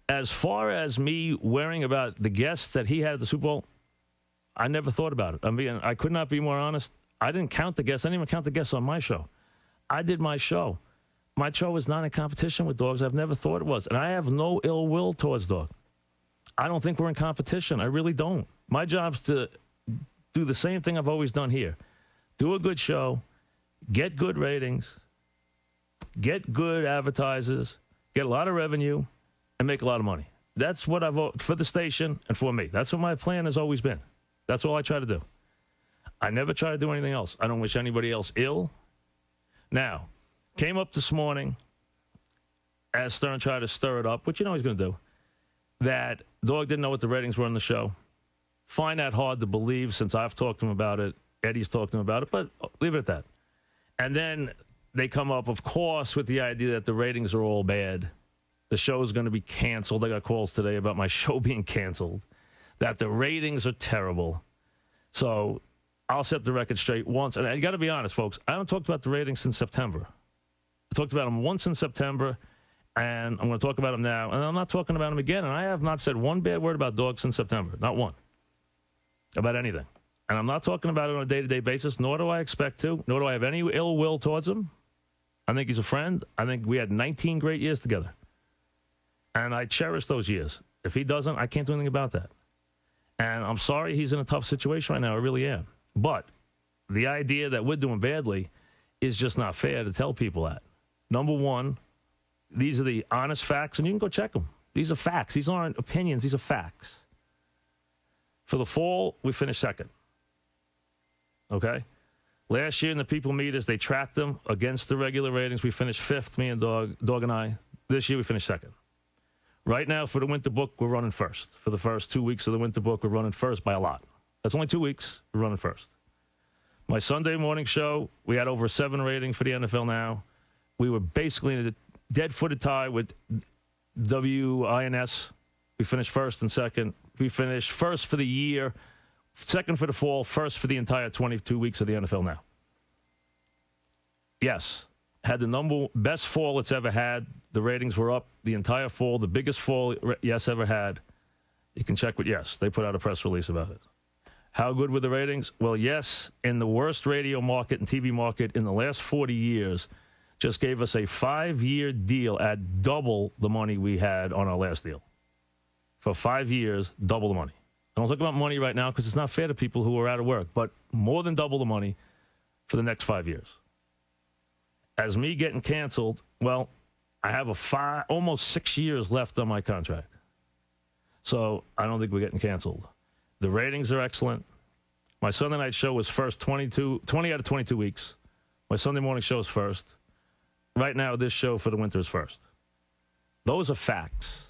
As far as me worrying about the guests that he had at the Super Bowl, I never thought about it. I could not be more honest. I didn't count the guests. I didn't even count the guests on my show. I did my show. My show is not in competition with Dogs. I've never thought it was. And I have no ill will towards Dog. I don't think we're in competition. I really don't. My job's to do the same thing I've always done here. Do a good show, get good ratings, get good advertisers, get a lot of revenue, and make a lot of money. That's what I've for the station and for me. That's what my plan has always been. That's all I try to do. I never try to do anything else. I don't wish anybody else ill. Now, came up this morning as Stern tried to stir it up, which you know he's going to do, that Dog didn't know what the ratings were on the show. Find that hard to believe since I've talked to him about it. Eddie's talked to him about it, but leave it at that. And then they come up, of course, with the idea that the ratings are all bad. The show is going to be canceled. I got calls today about my show being canceled, that the ratings are terrible. So I'll set the record straight once. And I got to be honest, folks, I haven't talked about the ratings since September. I talked about them once in September, and I'm going to talk about them now. And I'm not talking about them again. And I have not said one bad word about Dogs since September. Not one. About anything. And I'm not talking about it on a day-to-day basis, nor do I expect to, nor do I have any ill will towards him. I think he's a friend. I think we had 19 great years together. And I cherish those years. If he doesn't, I can't do anything about that. And I'm sorry he's in a tough situation right now. I really am. But the idea that we're doing badly is just not fair to tell people that. Number one, these are the honest facts, and you can go check them. These are facts. These aren't opinions. These are facts. For the fall, we finished second. Okay? Last year in the people meters, they tracked them against the regular ratings. We finished fifth, me and Dog and I. This year, we finished second. Right now, for the winter book, we're running first. For the first 2 weeks of the winter book, we're running first by a lot. That's only 2 weeks. We're running first. My Sunday morning show, we had over a 7 rating for the NFL Now. We were basically in a dead-footed tie with WINS. We finished first and second. We finished first for the year, second for the fall, first for the entire 22 weeks of the NFL Now. Yes, had the best fall it's ever had. The ratings were up the entire fall, the biggest fall Yes ever had. You can check with Yes. They put out a press release about it. How good were the ratings? Well, Yes, in the worst radio market and TV market in the last 40 years, just gave us a 5-year deal at double the money we had on our last deal. For 5 years, double the money. I don't talk about money right now because it's not fair to people who are out of work, but more than double the money for the next 5 years. As me getting canceled, well, I have almost 6 years left on my contract. So I don't think we're getting canceled. The ratings are excellent. My Sunday night show was first 20 out of 22 weeks. My Sunday morning show is first. Right now, this show for the winter is first. Those are facts.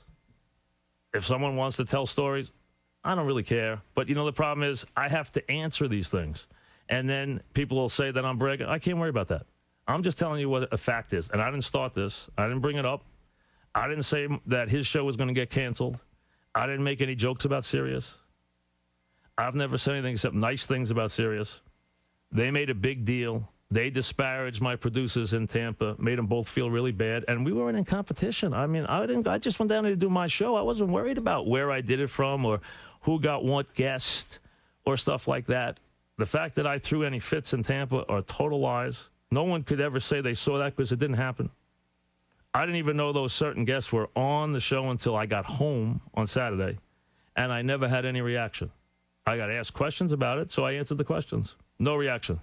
If someone wants to tell stories, I don't really care. But, the problem is I have to answer these things. And then people will say that I'm bragging. I can't worry about that. I'm just telling you what a fact is. And I didn't start this. I didn't bring it up. I didn't say that his show was going to get canceled. I didn't make any jokes about Sirius. I've never said anything except nice things about Sirius. They made a big deal. They disparaged my producers in Tampa, made them both feel really bad, and we weren't in competition. I mean, I just went down there to do my show. I wasn't worried about where I did it from or who got what guest or stuff like that. The fact that I threw any fits in Tampa are total lies. No one could ever say they saw that because it didn't happen. I didn't even know those certain guests were on the show until I got home on Saturday, and I never had any reaction. I got asked questions about it, so I answered the questions. No reaction.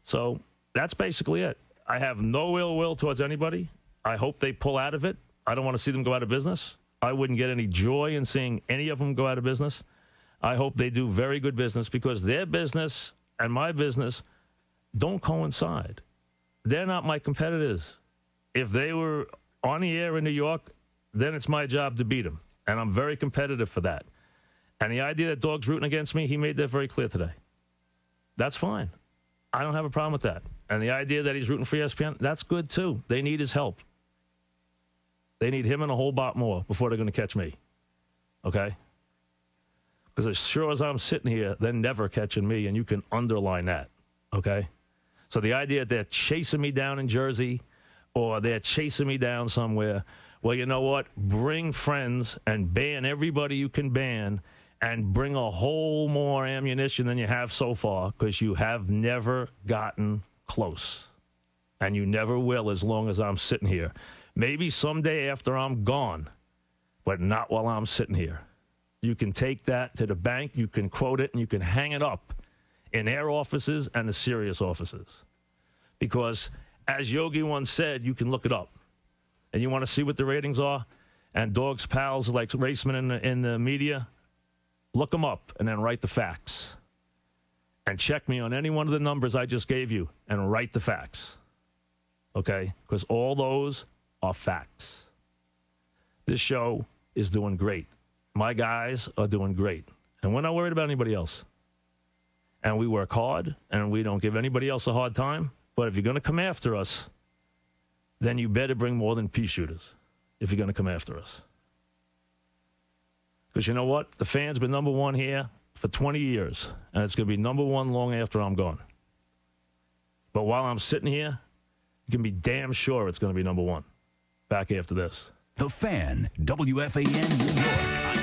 So that's basically it. I have no ill will towards anybody. I hope they pull out of it. I don't want to see them go out of business. I wouldn't get any joy in seeing any of them go out of business. I hope they do very good business because their business and my business don't coincide. They're not my competitors. If they were on the air in New York, then it's my job to beat them. And I'm very competitive for that. And the idea that Dog's rooting against me, he made that very clear today. That's fine. I don't have a problem with that. And the idea that he's rooting for ESPN, that's good too. They need his help. They need him and a whole lot more before they're going to catch me. Okay? Because as sure as I'm sitting here, they're never catching me, and you can underline that. Okay? So the idea that they're chasing me down in Jersey or they're chasing me down somewhere Well, you know what? Bring friends and ban everybody you can ban and bring a whole more ammunition than you have so far, because you have never gotten close. And you never will as long as I'm sitting here. Maybe someday after I'm gone, but not while I'm sitting here. You can take that to the bank, you can quote it, and you can hang it up in their offices and the Sirius offices. Because, as Yogi once said, you can look it up. And you want to see what the ratings are? And Dog's pals like Raceman in the media, look them up and then write the facts. And check me on any one of the numbers I just gave you and write the facts. Okay? Because all those are facts. This show is doing great. My guys are doing great. And we're not worried about anybody else. And we work hard, and we don't give anybody else a hard time. But if you're going to come after us, then you better bring more than pea shooters if you're going to come after us. Because you know what? The fan's been number one here for 20 years, and it's going to be number one long after I'm gone. But while I'm sitting here, you can be damn sure it's going to be number one back after this. The Fan, WFAN New York.